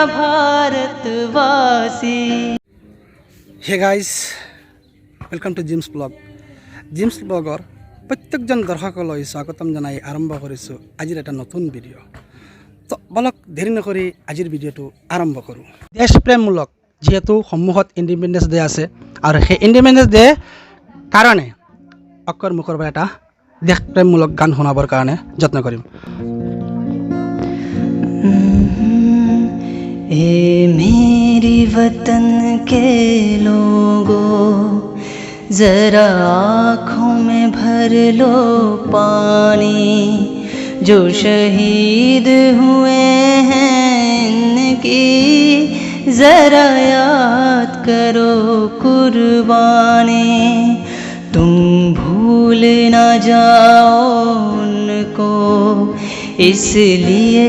भारतवासी। Hey guys, welcome to Jim's blog. Jim's ब्लॉगर प्रत्येकजन दर्शकলৈ स्वागतम जनाई आरम्भ करिছোঁ আজিৰ এটা নতুন ভিডিঅ'। তো বলক দেৰি নকৰি আজিৰ ভিডিঅ'টো আৰম্ভ কৰোঁ। দেশপ্ৰেমমূলক যেহেতু সন্মুখত ইণ্ডিপেণ্ডেন্স ডে আছে আৰু সেই ইণ্ডিপেণ্ডেন্স ডে কাৰণে অক্ষৰ মুখৰ পৰা এটা দেশপ্ৰেমমূলক গান শুনাবৰ কাৰণে যত্ন কৰিম। ए मेरी वतन के लोगों, जरा आँखों में भर लो पानी। जो शहीद हुए हैं इनकी जरा याद करो कुर्बानी। तुम भूल ना जाओ उनको, इसलिए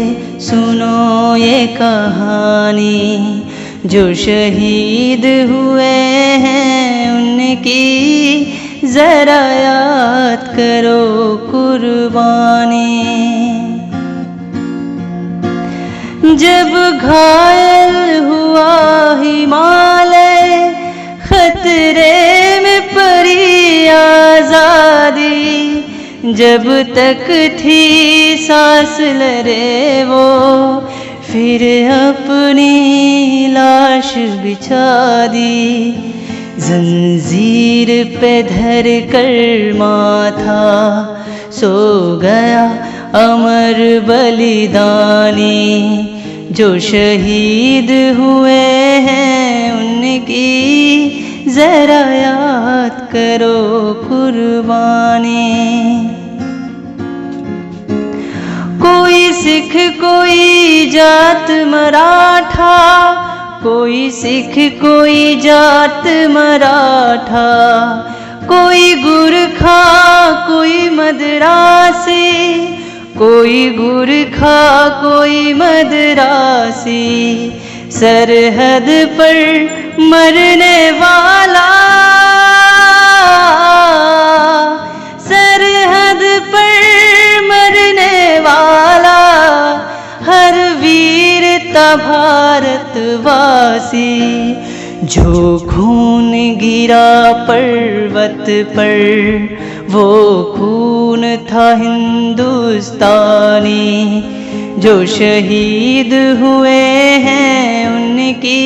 सुनो ये कहानी। जो शहीद हुए हैं उनकी जरा याद करो कुर्बानी। जब घायल हुआ हिमालय, खतरे में पड़ी आज़ादी। जब तक थी सांस लरे वो, फिर अपनी लाश बिछा दी। जंजीर पे धर कर माथा सो गया अमर बलिदानी। जो शहीद हुए हैं उनकी जरा याद करो कुर्बानी। कोई सिख कोई जात मराठा, कोई सिख कोई जात मराठा। कोई गुरखा कोई मद्रासी, कोई गुरखा कोई मद्रासी। सरहद पर मरने वाला, सरहद पर मरने वाला, हर वीर था भारतवासी। जो खून गिरा पर्वत पर वो खून था हिंदुस्तानी। जो शहीद हुए हैं उनकी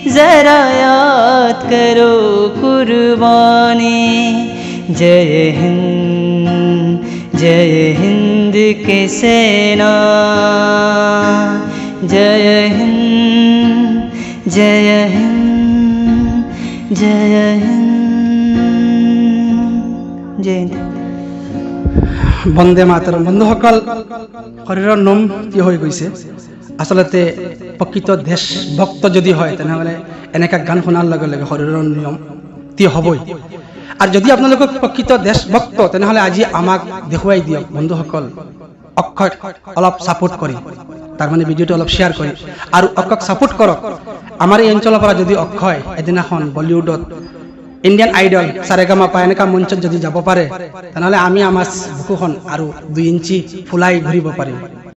जरा याद करो कुर्बानी। जय हिंद के सेना, जय हिंद जय हिंद जय हिंद जय हिंद। বন্দে মাতৰম। বন্ধুসকল, শৰীৰৰ নোম কি হৈ গৈছে। আচলতে প্ৰকৃত দেশভক্ত যদি হয় তেনেহ'লে এনেকুৱা গান শুনাৰ লগে লগে শৰীৰৰ নিয়ম তি হ'বই। আৰু যদি আপোনালোকক প্ৰকৃত দেশভক্ত তেনেহ'লে আজি আমাক দেখুৱাই দিয়ক বন্ধুসকল। অক্ষয়ক অলপ ছাপোৰ্ট কৰি, তাৰমানে ভিডিঅ'টো অলপ শ্বেয়াৰ কৰি আৰু অক্ষয়ক ছাপোৰ্ট কৰক। আমাৰ এই অঞ্চলৰ পৰা যদি অক্ষয় এদিনাখন বলিউডত ইণ্ডিয়ান আইডল সাৰেগামাপা এনেকুৱা মঞ্চত যদি যাব পাৰে তেনেহ'লে আমি আমাৰ বুকুখন আৰু 2 ইঞ্চি ফুলাই ঘূৰিব পাৰিম।